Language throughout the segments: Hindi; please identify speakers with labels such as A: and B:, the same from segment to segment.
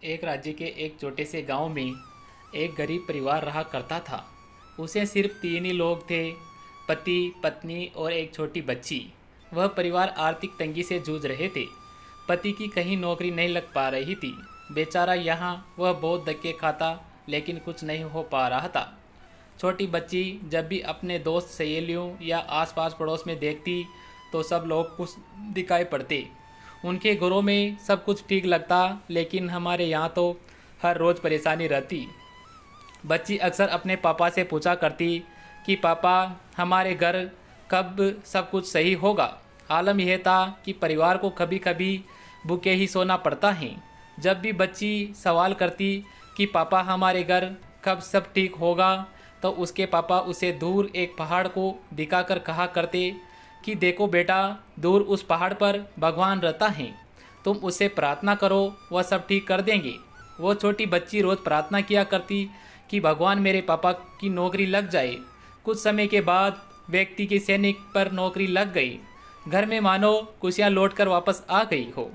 A: एक राज्य के एक छोटे से गांव में एक गरीब परिवार रहा करता था। उसे सिर्फ तीन ही लोग थे, पति, पत्नी और एक छोटी बच्ची। वह परिवार आर्थिक तंगी से जूझ रहे थे। पति की कहीं नौकरी नहीं लग पा रही थी। बेचारा यहाँ वह बहुत धक्के खाता, लेकिन कुछ नहीं हो पा रहा था। छोटी बच्ची जब भी अपने दोस्त सहेलियों या आसपास पड़ोस में देखती तो सब लोग कुछ दिखाई पड़ते। उनके घरों में सब कुछ ठीक लगता, लेकिन हमारे यहाँ तो हर रोज़ परेशानी रहती। बच्ची अक्सर अपने पापा से पूछा करती कि पापा, हमारे घर कब सब कुछ सही होगा। आलम यह था कि परिवार को कभी कभी भूखे ही सोना पड़ता है। जब भी बच्ची सवाल करती कि पापा, हमारे घर कब सब ठीक होगा, तो उसके पापा उसे दूर एक पहाड़ को दिखाकर कहा करते कि देखो बेटा, दूर उस पहाड़ पर भगवान रहता है, तुम उससे प्रार्थना करो, वह सब ठीक कर देंगे। वो छोटी बच्ची रोज़ प्रार्थना किया करती कि भगवान मेरे पापा की नौकरी लग जाए। कुछ समय के बाद व्यक्ति की सैनिक पर नौकरी लग गई। घर में मानो खुशियाँ लौट कर वापस आ गई हो।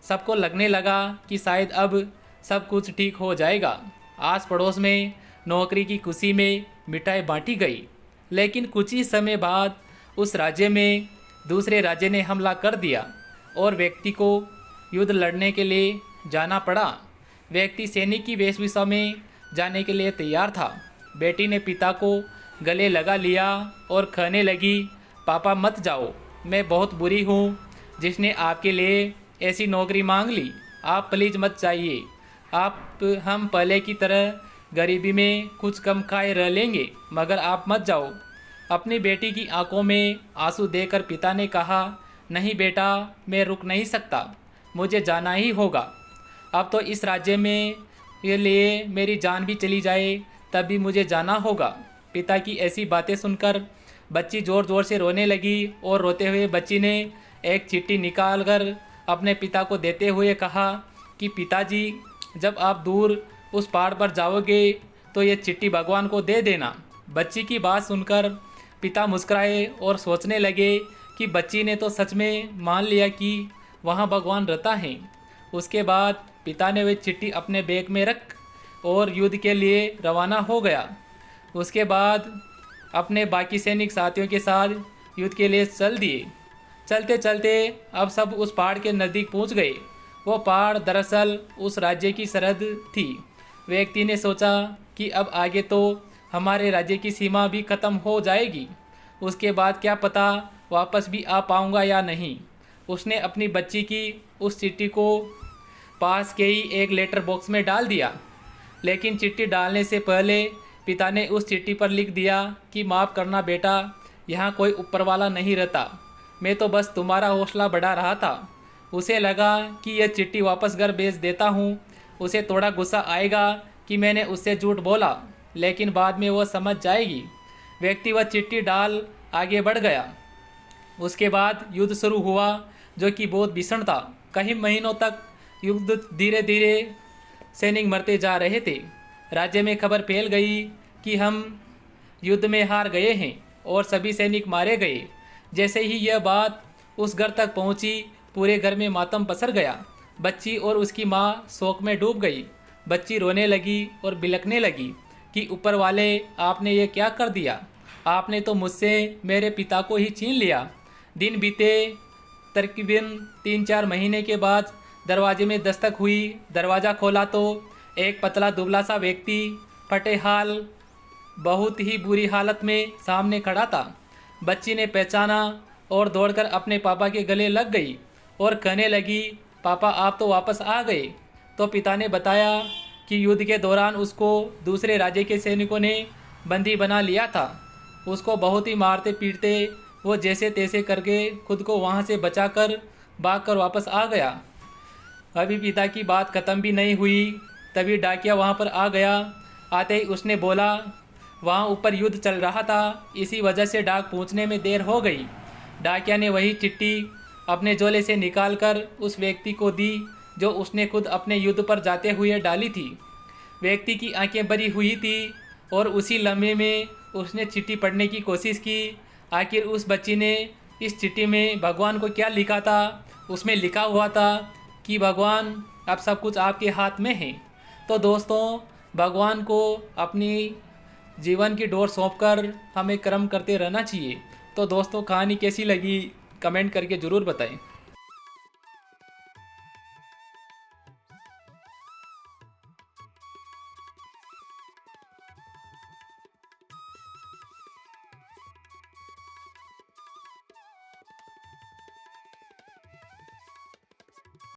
A: सबको लगने लगा कि शायद अब सब कुछ ठीक हो जाएगा। आस पड़ोस में नौकरी की खुशी में मिठाई बांटी गई। लेकिन कुछ ही समय बाद उस राज्य में दूसरे राज्य ने हमला कर दिया और व्यक्ति को युद्ध लड़ने के लिए जाना पड़ा। व्यक्ति सैनिक की वेशभूषा में जाने के लिए तैयार था। बेटी ने पिता को गले लगा लिया और कहने लगी, पापा मत जाओ, मैं बहुत बुरी हूँ जिसने आपके लिए ऐसी नौकरी मांग ली। आप प्लीज़ मत जाइए। हम पहले की तरह गरीबी में कुछ कम खाए रह लेंगे, मगर आप मत जाओ। अपनी बेटी की आंखों में आंसू देकर पिता ने कहा, नहीं बेटा, मैं रुक नहीं सकता, मुझे जाना ही होगा। अब तो इस राज्य में ये लिए मेरी जान भी चली जाए तब भी मुझे जाना होगा। पिता की ऐसी बातें सुनकर बच्ची ज़ोर ज़ोर से रोने लगी और रोते हुए बच्ची ने एक चिट्ठी निकाल कर अपने पिता को देते हुए कहा कि पिताजी, जब आप दूर उस पहाड़ पर जाओगे तो ये चिट्ठी भगवान को दे देना। बच्ची की बात सुनकर पिता मुस्कुराए और सोचने लगे कि बच्ची ने तो सच में मान लिया कि वहाँ भगवान रहता है। उसके बाद पिता ने वह चिट्ठी अपने बैग में रख और युद्ध के लिए रवाना हो गया। उसके बाद अपने बाकी सैनिक साथियों के साथ युद्ध के लिए चल दिए। चलते चलते अब सब उस पहाड़ के नज़दीक पहुंच गए। वो पहाड़ दरअसल उस राज्य की सरहद थी। व्यक्ति ने सोचा कि अब आगे तो हमारे राज्य की सीमा भी ख़त्म हो जाएगी। उसके बाद क्या पता वापस भी आ पाऊँगा या नहीं। उसने अपनी बच्ची की उस चिट्ठी को पास के ही एक लेटर बॉक्स में डाल दिया। लेकिन चिट्ठी डालने से पहले पिता ने उस चिट्ठी पर लिख दिया कि माफ़ करना बेटा, यहाँ कोई ऊपर वाला नहीं रहता, मैं तो बस तुम्हारा हौसला बढ़ा रहा था। उसे लगा कि यह चिट्ठी वापस घर भेज देता हूँ, उसे थोड़ा गुस्सा आएगा कि मैंने उससे झूठ बोला, लेकिन बाद में वह समझ जाएगी। व्यक्ति वह चिट्ठी डाल आगे बढ़ गया। उसके बाद युद्ध शुरू हुआ, जो कि बहुत भीषण था। कई महीनों तक युद्ध धीरे धीरे सैनिक मरते जा रहे थे। राज्य में खबर फैल गई कि हम युद्ध में हार गए हैं और सभी सैनिक मारे गए। जैसे ही यह बात उस घर तक पहुंची, पूरे घर में मातम पसर गया। बच्ची और उसकी माँ शोक में डूब गई। बच्ची रोने लगी और बिलखने लगी कि ऊपर वाले, आपने ये क्या कर दिया? आपने तो मुझसे मेरे पिता को ही छीन लिया। दिन बीते। तकरीबन 3-4 महीने के बाद दरवाजे में दस्तक हुई। दरवाज़ा खोला तो एक पतला दुबला सा व्यक्ति फटे हाल, बहुत ही बुरी हालत में सामने खड़ा था। बच्ची ने पहचाना और दौड़कर अपने पापा के गले लग गई और कहने लगी, पापा आप तो वापस आ गए। तो पिता ने बताया कि युद्ध के दौरान उसको दूसरे राज्य के सैनिकों ने बंदी बना लिया था। उसको बहुत ही मारते पीटते वो जैसे तैसे करके खुद को वहाँ से बचाकर भागकर वापस आ गया। अभी पिता की बात ख़त्म भी नहीं हुई, तभी डाकिया वहाँ पर आ गया। आते ही उसने बोला, वहाँ ऊपर युद्ध चल रहा था, इसी वजह से डाक पहुँचने में देर हो गई। डाकिया ने वही चिट्ठी अपने झोले से निकालकर उस व्यक्ति को दी जो उसने खुद अपने युद्ध पर जाते हुए डाली थी। व्यक्ति की आंखें भरी हुई थी और उसी लम्हे में उसने चिट्ठी पढ़ने की कोशिश की। आखिर उस बच्ची ने इस चिट्ठी में भगवान को क्या लिखा था? उसमें लिखा हुआ था कि भगवान, अब सब कुछ आपके हाथ में है। तो दोस्तों, भगवान को अपनी जीवन की डोर सौंपकर हमें कर्म करते रहना चाहिए। तो दोस्तों, कहानी कैसी लगी कमेंट करके ज़रूर बताएं।